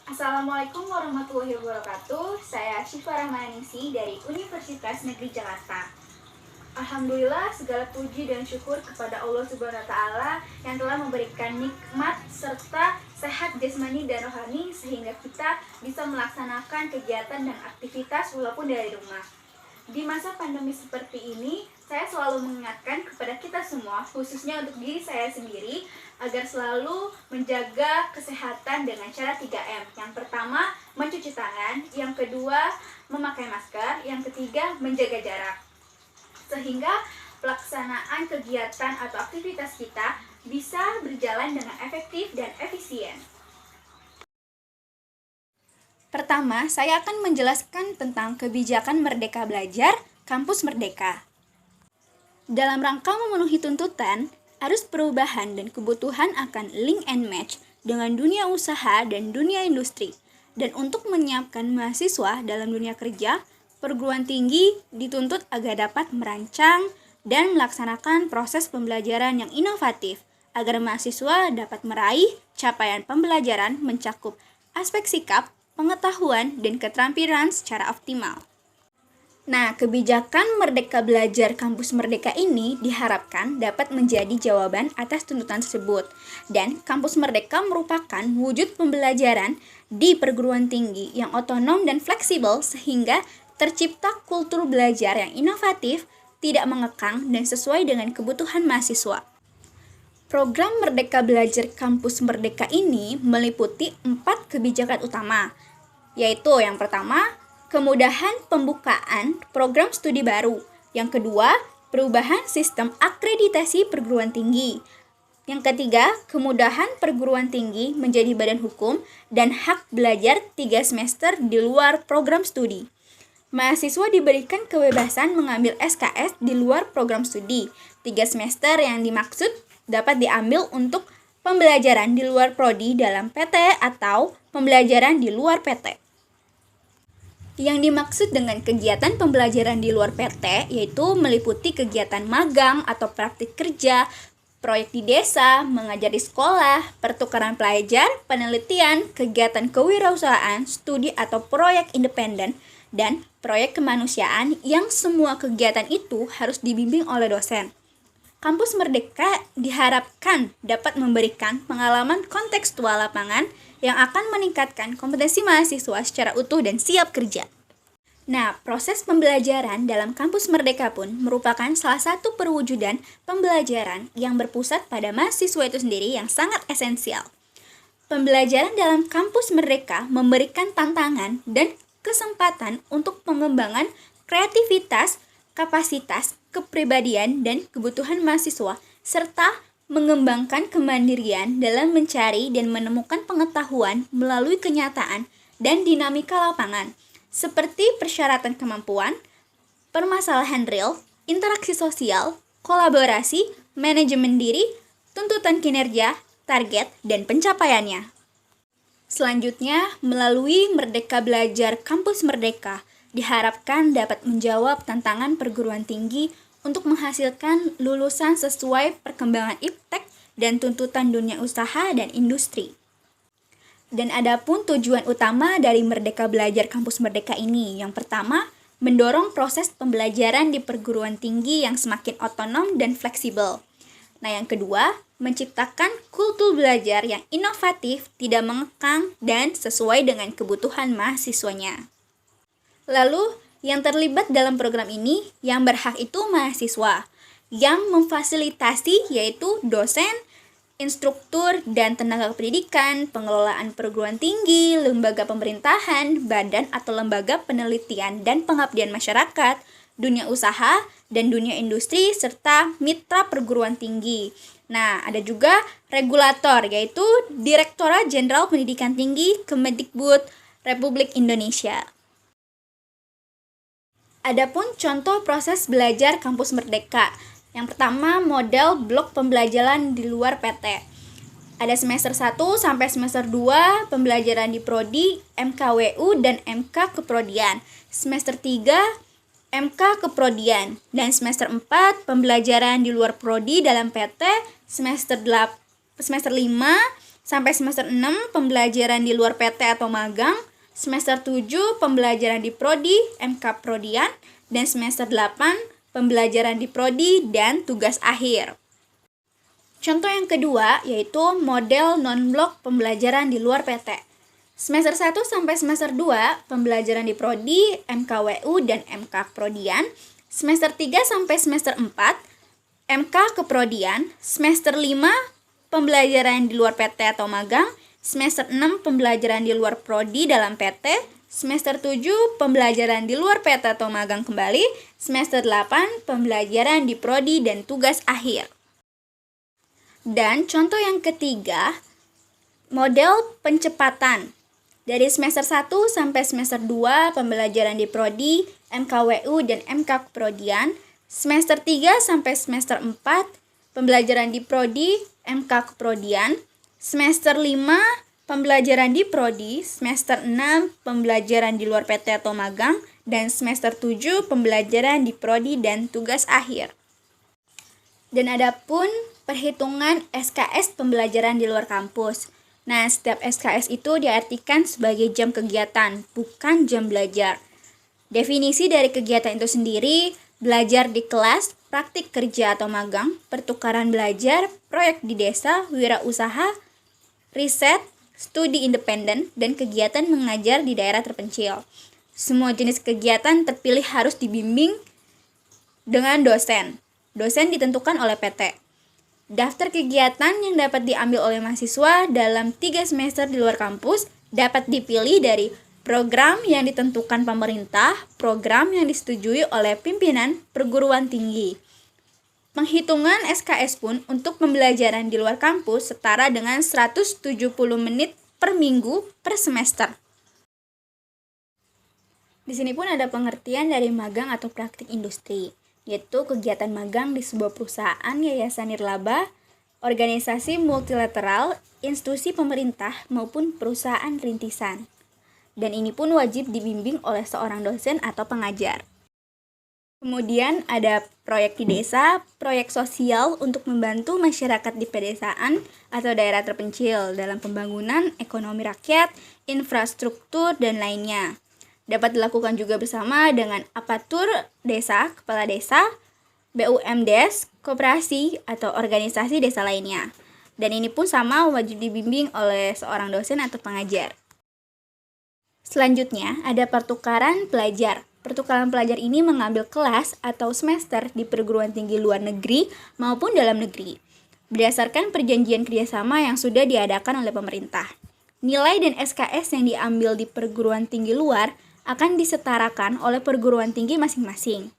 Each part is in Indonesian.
Assalamualaikum warahmatullahi wabarakatuh. Saya Syifa Rahmaningsi dari Universitas Negeri Jakarta. Alhamdulillah, segala puji dan syukur kepada Allah Subhanahu wa taala yang telah memberikan nikmat serta sehat jasmani dan rohani sehingga kita bisa melaksanakan kegiatan dan aktivitas walaupun dari rumah. Di masa pandemi seperti ini, saya selalu mengingatkan kepada kita semua, khususnya untuk diri saya sendiri, agar selalu menjaga kesehatan dengan cara 3M. Yang pertama, mencuci tangan. Yang kedua, memakai masker. Yang ketiga, menjaga jarak. Sehingga pelaksanaan kegiatan atau aktivitas kita bisa berjalan dengan efektif dan efisien. Pertama, saya akan menjelaskan tentang kebijakan Merdeka Belajar, Kampus Merdeka. Dalam rangka memenuhi tuntutan, arus perubahan dan kebutuhan akan link and match dengan dunia usaha dan dunia industri. Dan untuk menyiapkan mahasiswa dalam dunia kerja, perguruan tinggi dituntut agar dapat merancang dan melaksanakan proses pembelajaran yang inovatif, agar mahasiswa dapat meraih capaian pembelajaran mencakup aspek sikap, pengetahuan, dan keterampilan secara optimal. Nah, kebijakan Merdeka Belajar Kampus Merdeka ini diharapkan dapat menjadi jawaban atas tuntutan tersebut. Dan Kampus Merdeka merupakan wujud pembelajaran di perguruan tinggi yang otonom dan fleksibel sehingga tercipta kultur belajar yang inovatif, tidak mengekang, dan sesuai dengan kebutuhan mahasiswa. Program Merdeka Belajar Kampus Merdeka ini meliputi 4 kebijakan utama, yaitu yang pertama, kemudahan pembukaan program studi baru. Yang kedua, perubahan sistem akreditasi perguruan tinggi. Yang ketiga, kemudahan perguruan tinggi menjadi badan hukum dan hak belajar 3 semester di luar program studi. Mahasiswa diberikan kebebasan mengambil SKS di luar program studi. 3 semester yang dimaksud dapat diambil untuk pembelajaran di luar prodi dalam PT atau pembelajaran di luar PT. Yang dimaksud dengan kegiatan pembelajaran di luar PT yaitu meliputi kegiatan magang atau praktik kerja, proyek di desa, mengajar di sekolah, pertukaran pelajar, penelitian, kegiatan kewirausahaan, studi atau proyek independen, dan proyek kemanusiaan yang semua kegiatan itu harus dibimbing oleh dosen. Kampus Merdeka diharapkan dapat memberikan pengalaman kontekstual lapangan yang akan meningkatkan kompetensi mahasiswa secara utuh dan siap kerja. Nah, proses pembelajaran dalam Kampus Merdeka pun merupakan salah satu perwujudan pembelajaran yang berpusat pada mahasiswa itu sendiri yang sangat esensial. Pembelajaran dalam Kampus Merdeka memberikan tantangan dan kesempatan untuk pengembangan kreativitas, kapasitas, kepribadian, dan kebutuhan mahasiswa, serta mengembangkan kemandirian dalam mencari dan menemukan pengetahuan melalui kenyataan dan dinamika lapangan, seperti persyaratan kemampuan, permasalahan real, interaksi sosial, kolaborasi, manajemen diri, tuntutan kinerja, target, dan pencapaiannya. Selanjutnya, melalui Merdeka Belajar Kampus Merdeka, diharapkan dapat menjawab tantangan perguruan tinggi untuk menghasilkan lulusan sesuai perkembangan iptek dan tuntutan dunia usaha dan industri. Dan adapun tujuan utama dari Merdeka Belajar Kampus Merdeka ini, yang pertama, mendorong proses pembelajaran di perguruan tinggi yang semakin otonom dan fleksibel. Nah, yang kedua, menciptakan kultur belajar yang inovatif, tidak mengekang, dan sesuai dengan kebutuhan mahasiswanya. Lalu, yang terlibat dalam program ini yang berhak itu mahasiswa, yang memfasilitasi yaitu dosen, instruktur, dan tenaga pendidikan, pengelolaan perguruan tinggi, lembaga pemerintahan, badan atau lembaga penelitian dan pengabdian masyarakat, dunia usaha, dan dunia industri, serta mitra perguruan tinggi. Nah, ada juga regulator, yaitu Direktorat Jenderal Pendidikan Tinggi Kemendikbud Republik Indonesia. Adapun contoh proses belajar Kampus Merdeka. Yang pertama, model blok pembelajaran di luar PT. Ada semester 1 sampai semester 2 pembelajaran di prodi, MKWU, dan MK Keprodian. Semester 3 MK Keprodian. Dan semester 4 pembelajaran di luar prodi dalam PT. Semester 5 Sampai semester 6 pembelajaran di luar PT atau magang, semester 7 pembelajaran di prodi, MK Prodian, dan semester 8 pembelajaran di prodi dan tugas akhir. Contoh yang kedua yaitu model non-blok pembelajaran di luar PT. Semester 1 sampai semester 2 pembelajaran di prodi, MKWU, dan MK Prodian. Semester 3 sampai semester 4 MK Keprodian. Semester 5 pembelajaran di luar PT atau magang, semester 6 pembelajaran di luar prodi dalam PT, semester 7 pembelajaran di luar PT atau magang kembali, semester 8 pembelajaran di prodi dan tugas akhir. Dan contoh yang ketiga, model pencepatan. Dari semester 1 sampai semester 2 pembelajaran di prodi, MKWU, dan MK Keprodian, semester 3 sampai semester 4 pembelajaran di prodi, MK Keprodian, semester 5 pembelajaran di prodi, semester 6 pembelajaran di luar PT atau magang, dan semester 7 pembelajaran di prodi dan tugas akhir. Dan adapun perhitungan SKS pembelajaran di luar kampus. Nah, setiap SKS itu diartikan sebagai jam kegiatan, bukan jam belajar. Definisi dari kegiatan itu sendiri, belajar di kelas, praktik kerja atau magang, pertukaran belajar, proyek di desa, wirausaha, riset, studi independen, dan kegiatan mengajar di daerah terpencil. Semua jenis kegiatan terpilih harus dibimbing dengan dosen. Dosen ditentukan oleh PT. Daftar kegiatan yang dapat diambil oleh mahasiswa dalam 3 semester di luar kampus dapat dipilih dari program yang ditentukan pemerintah, program yang disetujui oleh pimpinan perguruan tinggi. Penghitungan SKS pun untuk pembelajaran di luar kampus setara dengan 170 menit per minggu per semester. Di sini pun ada pengertian dari magang atau praktik industri, yaitu kegiatan magang di sebuah perusahaan, yayasan nirlaba, organisasi multilateral, institusi pemerintah, maupun perusahaan rintisan. Dan ini pun wajib dibimbing oleh seorang dosen atau pengajar. Kemudian ada proyek di desa, proyek sosial untuk membantu masyarakat di pedesaan atau daerah terpencil dalam pembangunan ekonomi rakyat, infrastruktur, dan lainnya. Dapat dilakukan juga bersama dengan aparatur desa, kepala desa, BUMDes, koperasi, atau organisasi desa lainnya. Dan ini pun sama wajib dibimbing oleh seorang dosen atau pengajar. Selanjutnya ada pertukaran pelajar. Pertukaran pelajar ini mengambil kelas atau semester di perguruan tinggi luar negeri maupun dalam negeri, berdasarkan perjanjian kerjasama yang sudah diadakan oleh pemerintah. Nilai dan SKS yang diambil di perguruan tinggi luar akan disetarakan oleh perguruan tinggi masing-masing.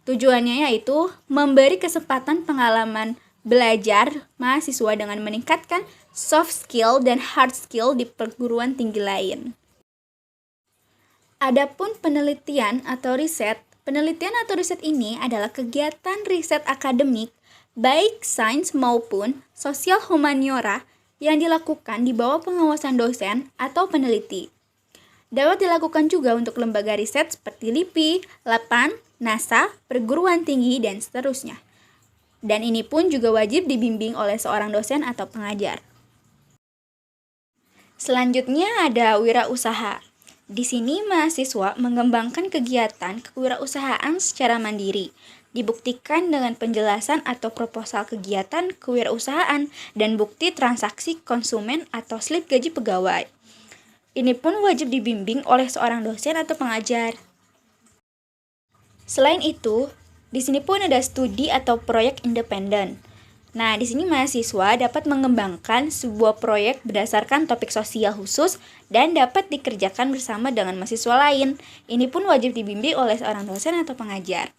Tujuannya yaitu memberi kesempatan pengalaman belajar mahasiswa dengan meningkatkan soft skill dan hard skill di perguruan tinggi lain. Adapun penelitian atau riset ini adalah kegiatan riset akademik, baik sains maupun sosial humaniora yang dilakukan di bawah pengawasan dosen atau peneliti. Dapat dilakukan juga untuk lembaga riset seperti LIPI, LAPAN, NASA, perguruan tinggi, dan seterusnya. Dan ini pun juga wajib dibimbing oleh seorang dosen atau pengajar. Selanjutnya ada wirausaha. Di sini mahasiswa mengembangkan kegiatan kewirausahaan secara mandiri, dibuktikan dengan penjelasan atau proposal kegiatan kewirausahaan dan bukti transaksi konsumen atau slip gaji pegawai. Ini pun wajib dibimbing oleh seorang dosen atau pengajar. Selain itu, di sini pun ada studi atau proyek independen. Nah, di sini mahasiswa dapat mengembangkan sebuah proyek berdasarkan topik sosial khusus dan dapat dikerjakan bersama dengan mahasiswa lain. Ini pun wajib dibimbing oleh seorang dosen atau pengajar.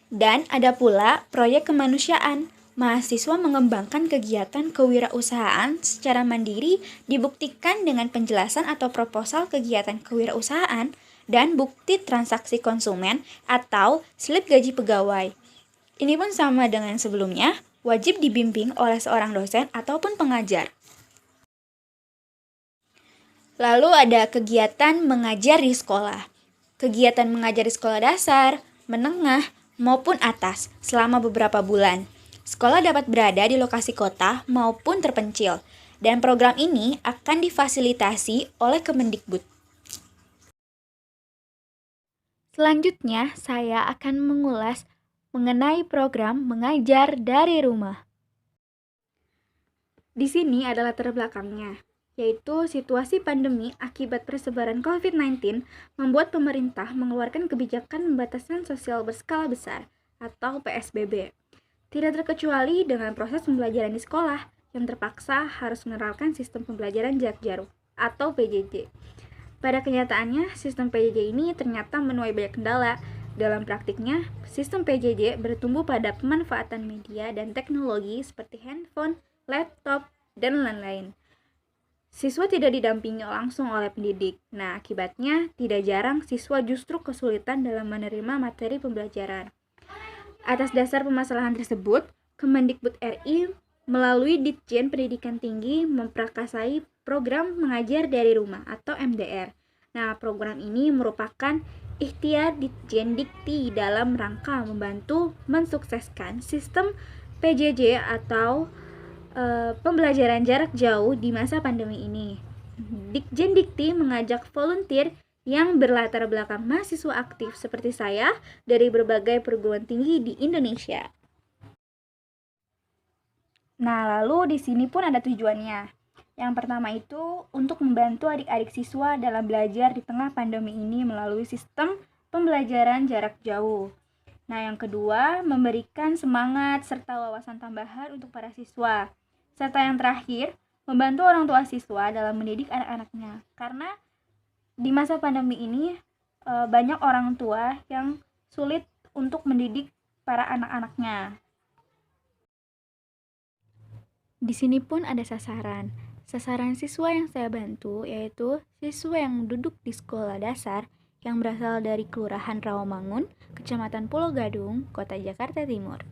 Dan ada pula proyek kemanusiaan. Mahasiswa mengembangkan kegiatan kewirausahaan secara mandiri dibuktikan dengan penjelasan atau proposal kegiatan kewirausahaan dan bukti transaksi konsumen atau slip gaji pegawai. Ini pun sama dengan sebelumnya, wajib dibimbing oleh seorang dosen ataupun pengajar. Lalu ada kegiatan mengajar di sekolah. Kegiatan mengajar di sekolah dasar, menengah, maupun atas selama beberapa bulan. Sekolah dapat berada di lokasi kota maupun terpencil, dan program ini akan difasilitasi oleh Kemendikbud. Selanjutnya, saya akan mengulas mengenai program mengajar dari rumah. Di sini adalah latar belakangnya, yaitu situasi pandemi akibat persebaran COVID-19 membuat pemerintah mengeluarkan kebijakan pembatasan sosial berskala besar atau PSBB. Tidak terkecuali dengan proses pembelajaran di sekolah yang terpaksa harus menerapkan sistem pembelajaran jarak jauh atau PJJ. Pada kenyataannya, sistem PJJ ini ternyata menuai banyak kendala. Dalam praktiknya, sistem PJJ bertumbuh pada pemanfaatan media dan teknologi seperti handphone, laptop, dan lain-lain. Siswa tidak didampingi langsung oleh pendidik. Nah, akibatnya tidak jarang siswa justru kesulitan dalam menerima materi pembelajaran. Atas dasar permasalahan tersebut, Kemendikbud RI melalui Ditjen Pendidikan Tinggi memprakarsai program mengajar dari rumah atau MDR. Nah, program ini merupakan ikhtiar Ditjen Dikti dalam rangka membantu mensukseskan sistem PJJ atau pembelajaran jarak jauh di masa pandemi ini. Ditjen Dikti mengajak volunteer yang berlatar belakang mahasiswa aktif seperti saya dari berbagai perguruan tinggi di Indonesia. Nah, lalu di sini pun ada tujuannya. Yang pertama itu untuk membantu adik-adik siswa dalam belajar di tengah pandemi ini melalui sistem pembelajaran jarak jauh. Nah, yang kedua, memberikan semangat serta wawasan tambahan untuk para siswa. Serta yang terakhir, membantu orang tua siswa dalam mendidik anak-anaknya. Karena di masa pandemi ini banyak orang tua yang sulit untuk mendidik para anak-anaknya. Di sini pun ada sasaran. Sasaran siswa yang saya bantu yaitu siswa yang duduk di sekolah dasar yang berasal dari Kelurahan Rawamangun, Kecamatan Pulau Gadung, Kota Jakarta Timur.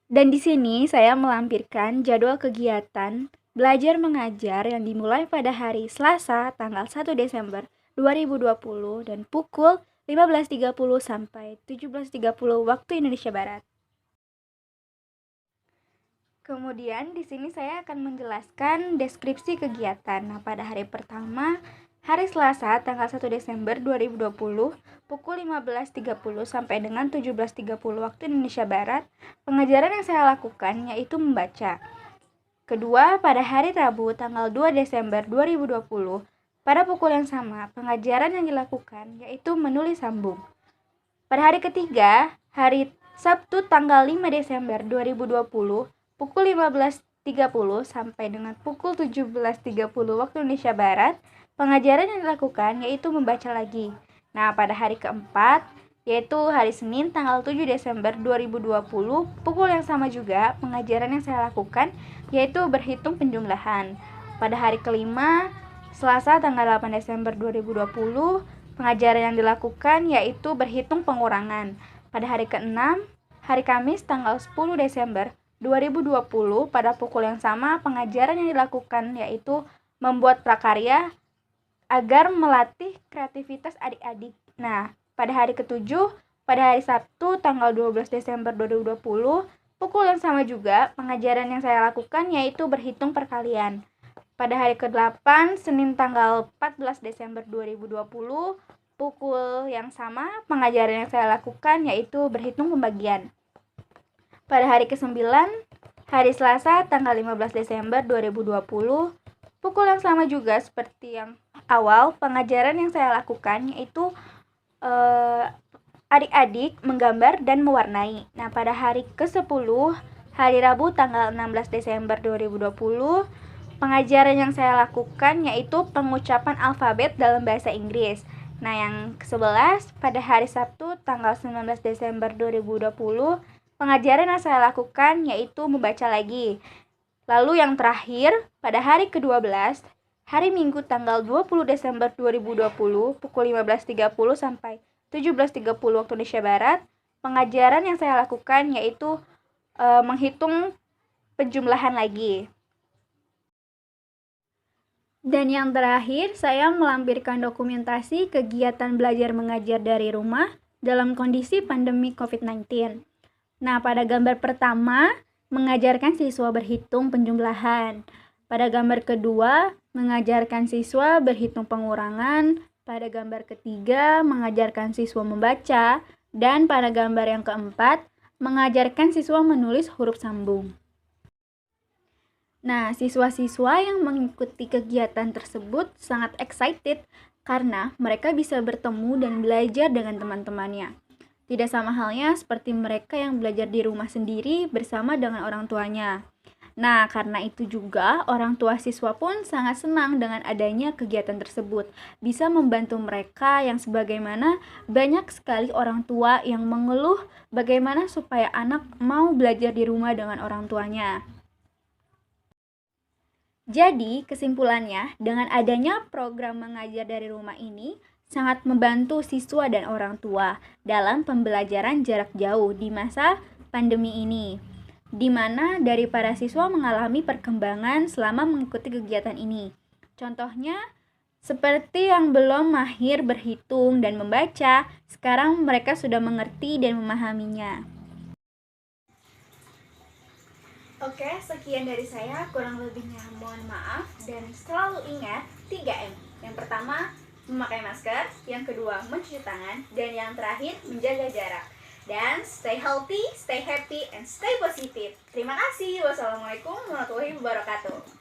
Dan di sini saya melampirkan jadwal kegiatan belajar mengajar yang dimulai pada hari Selasa tanggal 1 Desember 2020 dan pukul 15.30 sampai 17.30 waktu Indonesia Barat. Kemudian di sini saya akan menjelaskan deskripsi kegiatan. Nah, pada hari pertama, hari Selasa tanggal 1 Desember 2020 pukul 15.30 sampai dengan 17.30 waktu Indonesia Barat, pengajaran yang saya lakukan yaitu membaca. Kedua, pada hari Rabu tanggal 2 Desember 2020, pada pukul yang sama, pengajaran yang dilakukan yaitu menulis sambung. Pada hari ketiga, hari Sabtu tanggal 5 Desember 2020, pukul 15.30 sampai dengan pukul 17.30 waktu Indonesia Barat, pengajaran yang dilakukan yaitu membaca lagi. Nah, pada hari keempat, yaitu hari Senin tanggal 7 Desember 2020, pukul yang sama juga, pengajaran yang saya lakukan yaitu berhitung penjumlahan. Pada hari kelima, Selasa tanggal 8 Desember 2020, pengajaran yang dilakukan yaitu berhitung pengurangan. Pada hari keenam, hari Kamis tanggal 10 Desember 2020, pada pukul yang sama, pengajaran yang dilakukan yaitu membuat prakarya agar melatih kreativitas adik-adik. Nah, pada hari ketujuh, pada hari Sabtu tanggal 12 Desember 2020, pukul yang sama juga, pengajaran yang saya lakukan yaitu berhitung perkalian. Pada hari ke-8, Senin tanggal 14 Desember 2020, pukul yang sama, pengajaran yang saya lakukan yaitu berhitung pembagian. Pada hari ke-9, hari Selasa tanggal 15 Desember 2020, pukul yang sama juga seperti yang awal, pengajaran yang saya lakukan yaitu adik-adik menggambar dan mewarnai. Nah, pada hari ke-10, hari Rabu tanggal 16 Desember 2020, pengajaran yang saya lakukan yaitu pengucapan alfabet dalam bahasa Inggris. Nah, yang ke-11, pada hari Sabtu tanggal 19 Desember 2020, pengajaran yang saya lakukan yaitu membaca lagi. Lalu yang terakhir, pada hari ke-12, hari Minggu tanggal 20 Desember 2020, pukul 15.30 sampai 17.30 waktu Indonesia Barat, pengajaran yang saya lakukan yaitu menghitung penjumlahan lagi. Dan yang terakhir, saya melampirkan dokumentasi kegiatan belajar mengajar dari rumah dalam kondisi pandemi COVID-19. Nah, pada gambar pertama, mengajarkan siswa berhitung penjumlahan. Pada gambar kedua, mengajarkan siswa berhitung pengurangan. Pada gambar ketiga, mengajarkan siswa membaca. Dan pada gambar yang keempat, mengajarkan siswa menulis huruf sambung. Nah, siswa-siswa yang mengikuti kegiatan tersebut sangat excited karena mereka bisa bertemu dan belajar dengan teman-temannya. Tidak sama halnya seperti mereka yang belajar di rumah sendiri bersama dengan orang tuanya. Nah, karena itu juga orang tua siswa pun sangat senang dengan adanya kegiatan tersebut. Bisa membantu mereka yang sebagaimana banyak sekali orang tua yang mengeluh bagaimana supaya anak mau belajar di rumah dengan orang tuanya. Jadi, kesimpulannya, dengan adanya program mengajar dari rumah ini sangat membantu siswa dan orang tua dalam pembelajaran jarak jauh di masa pandemi ini, di mana dari para siswa mengalami perkembangan selama mengikuti kegiatan ini. Contohnya, seperti yang belum mahir berhitung dan membaca, sekarang mereka sudah mengerti dan memahaminya. Oke, sekian dari saya. Kurang lebihnya mohon maaf. Dan selalu ingat 3M. Yang pertama, memakai masker. Yang kedua, mencuci tangan. Dan yang terakhir, menjaga jarak. Dan stay healthy, stay happy, and stay positive. Terima kasih. Wassalamualaikum warahmatullahi wabarakatuh.